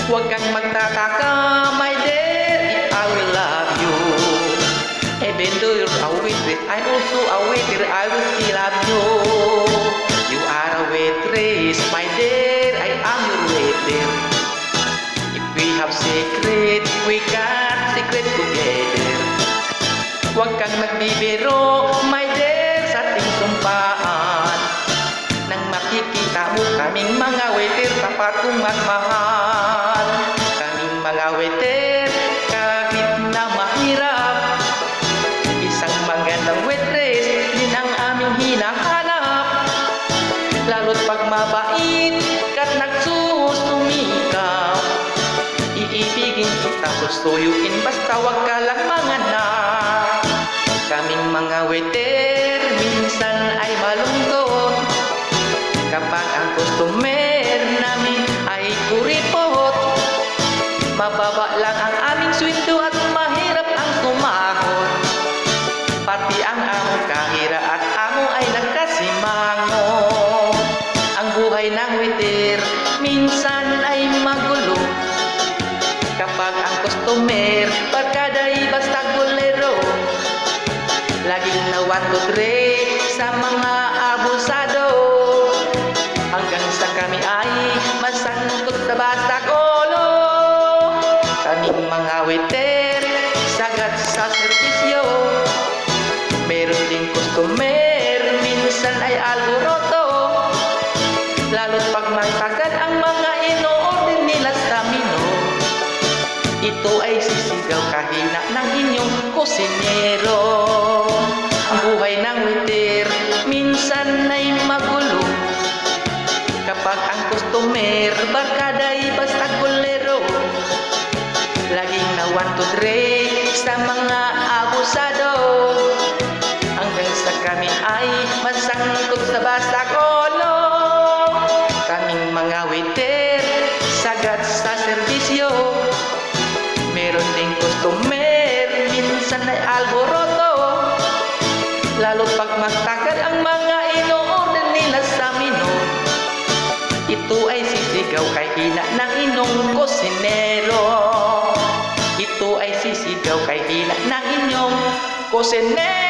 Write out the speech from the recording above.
Huwag kang magtataka, my dear, if I will love you. Even though you're a waitress, I'm also a waiter, I will still love you. You are a waitress, my dear, I am your waiter. If we have secret, we got secret together. Huwag kang magbibiro, my dear, sa ating sumpaan. Nang makikita mo kaming mga waiter, tapat kong magmahal. Kaming mga waiter, kahit na mahirap, isang magandang waitress, din ang aming hinahanap. Lalo't pag mabait, ka't nagsusumikap, iibigin kita, susuyuin, basta wag ka lang manganak. Kaming mga waiter, minsan ay malungkot kapag ang customer namin ay kuripot. Mababa lang ang aming sweldo at mahirap ang tumahod. Pati ang among kahira at amo ay nagkasimangot. Ang buhay ng waiter minsan ay magulo kapag ang customer barkaday basta bolero. Laging na 1, 2, 3 sa mga abusado, hanggang sa kami ay masangkot sa basta ulo. Kaming mga waiter, sagat sa serbisyo, meron ding customer, minsan ay alboroto. Lalo't pag magtagal ang mga ino-order nila sa menu, ito ay sisigaw kahina ng inyong kusinero. Ang buhay ng waiter minsan ay magulo kapag ang customer barkaday basta kulero. Laging na 1, 2, 3 sa mga abusado, hanggang sa kami ay masangkot sa basta ulo. Kaming mga waiter, sagat sa serbisyo, meron ding customer, minsan ay alboroto. Lalo't pag magtagal ang mga ino-order nila sa menu, ito ay sisigaw kay hina ng inyong kusinero. Ito ay sisigaw kay hina ng inyong kusinero.